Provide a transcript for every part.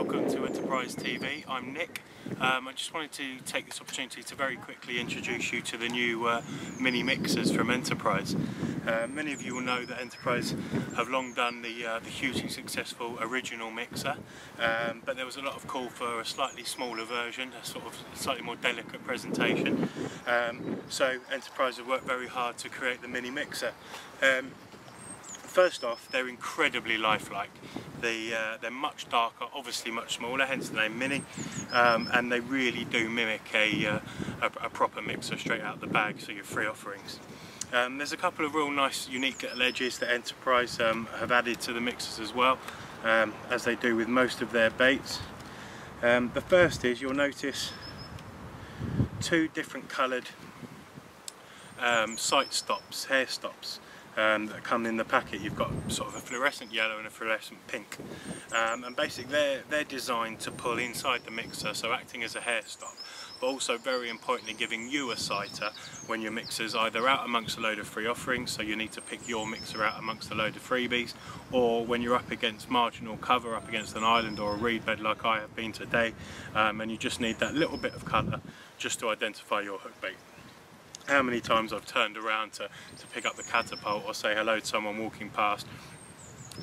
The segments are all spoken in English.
welcome to Enterprise TV. I'm Nick. I just wanted to take this opportunity to very quickly introduce you to the new mini mixers from Enterprise. Many of you will know that Enterprise have long done the hugely successful original mixer, but there was a lot of call for a slightly smaller version, a sort of slightly more delicate presentation. So Enterprise have worked very hard to create the mini mixer. First off, they're incredibly lifelike. They're much darker, obviously much smaller, hence the name Mini, and they really do mimic a proper mixer straight out the bag, so your free offerings. There's a couple of real nice unique little edges that Enterprise have added to the mixers as well, as they do with most of their baits. The first is, you'll notice two different coloured sight stops, hair stops, that come in the packet. You've got sort of a fluorescent yellow and a fluorescent pink, and basically they're designed to pull inside the mixer, so acting as a hair stop, but also very importantly giving you a sighter when your mixer's either out amongst a load of free offerings, so you need to pick your mixer out amongst a load of freebies, or when you're up against marginal cover, up against an island or a reed bed like I have been today, and you just need that little bit of colour just to identify your hook bait. How many times I've turned around to pick up the catapult or say hello to someone walking past,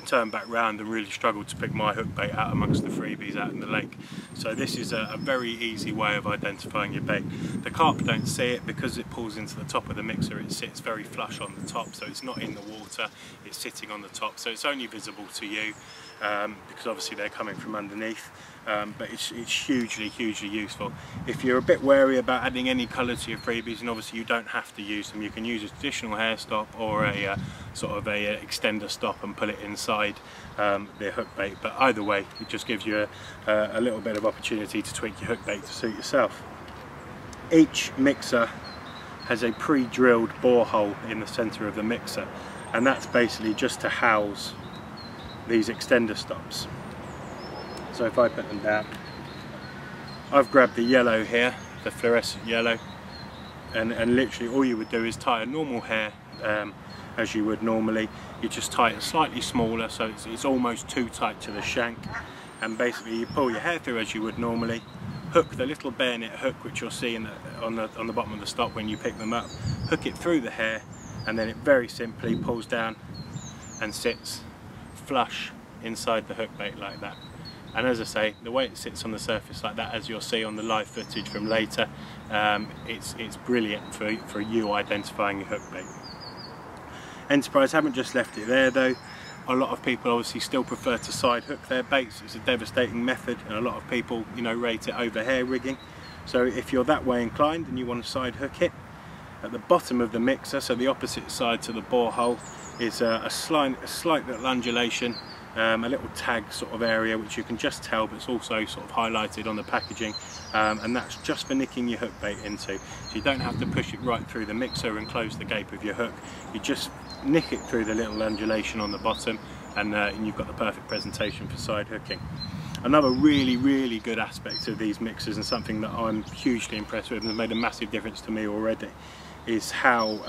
turn back round and really struggled to pick my hook bait out amongst the freebies out in the lake. So this is a very easy way of identifying your bait. The carp don't see it because it pulls into the top of the mixer. It sits very flush on the top, so it's not in the water, it's sitting on the top, so it's only visible to you, because obviously they're coming from underneath. But it's hugely useful. If you're a bit wary about adding any colour to your freebies, and obviously you don't have to use them, you can use a traditional hair stop or a sort of a extender stop and pull it inside the hook bait, but either way it just gives you a little bit of opportunity to tweak your hook bait to suit yourself. Each mixer has a pre-drilled borehole in the centre of the mixer, and that's basically just to house these extender stops. So if I put them down, I've grabbed the yellow here, the fluorescent yellow, and literally all you would do is tie a normal hair as you would normally. You just tie it slightly smaller, so it's almost too tight to the shank, and basically you pull your hair through as you would normally, hook the little bayonet hook which you'll see on the bottom of the stop when you pick them up, hook it through the hair, and then it very simply pulls down and sits flush inside the hook bait like that. And as I say, the way it sits on the surface like that, as you'll see on the live footage from later, it's brilliant for you identifying your hook bait. Enterprise haven't just left it there though. A lot of people obviously still prefer to side hook their baits. It's a devastating method, and a lot of people, you know, rate it over hair rigging. So if you're that way inclined and you want to side hook it, at the bottom of the mixer, so the opposite side to the borehole, is a slight little undulation, a little tag sort of area which you can just tell, but it's also sort of highlighted on the packaging, and that's just for nicking your hook bait into. So you don't have to push it right through the mixer and close the gape of your hook. You just nick it through the little undulation on the bottom, and you've got the perfect presentation for side hooking. Another really good aspect of these mixers, and something that I'm hugely impressed with and has made a massive difference to me already, is how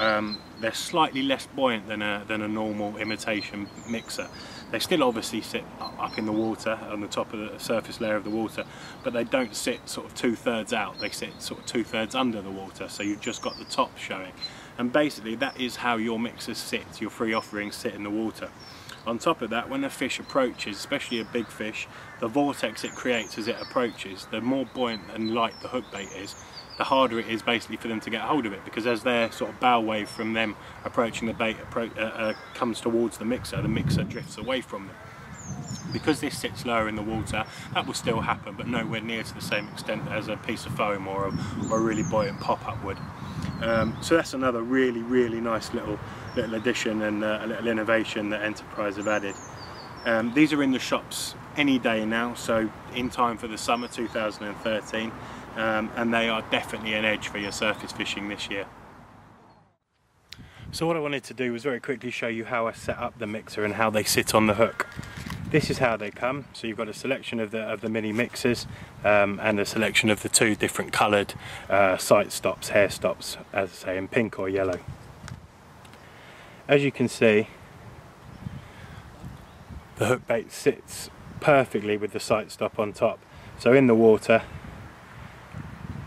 they're slightly less buoyant than a normal imitation mixer. They still obviously sit up in the water, on the top of the surface layer of the water, but they don't sit sort of 2/3 out, they sit sort of 2/3 under the water, so you've just got the top showing. And basically that is how your mixers sit, your free offerings sit in the water. On top of that, when a fish approaches, especially a big fish, the vortex it creates as it approaches, the more buoyant and light the hook bait is, the harder it is basically for them to get hold of it, because as their sort of bow wave from them approaching the bait comes towards the mixer drifts away from them. Because this sits lower in the water, that will still happen, but nowhere near to the same extent as a piece of foam or a really buoyant pop-up would. So that's another really nice little addition and a little innovation that Enterprise have added. These are in the shops any day now, so in time for the summer 2013. And they are definitely an edge for your surface fishing this year. So what I wanted to do was very quickly show you how I set up the mixer and how they sit on the hook. This is how they come. So you've got a selection of the mini mixers, and a selection of the two different coloured sight stops, hair stops, as I say, in pink or yellow. As you can see, the hook bait sits perfectly with the sight stop on top. So in the water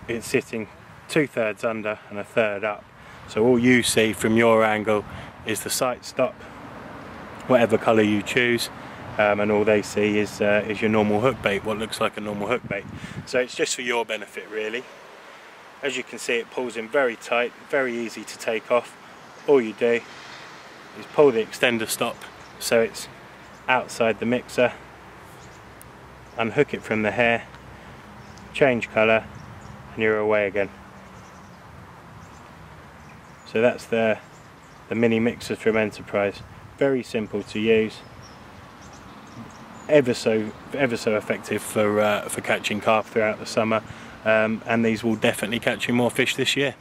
it's sitting 2/3 under and 1/3 up, so all you see from your angle is the sight stop, whatever colour you choose, and all they see is your normal hook bait, what looks like a normal hook bait. So it's just for your benefit really. As you can see, it pulls in very tight, very easy to take off. All you do is pull the extender stop so it's outside the mixer, unhook it from the hair, change colour, and you're away again. So that's the mini mixer from Enterprise. Very simple to use, ever so effective for catching carp throughout the summer, and these will definitely catch you more fish this year.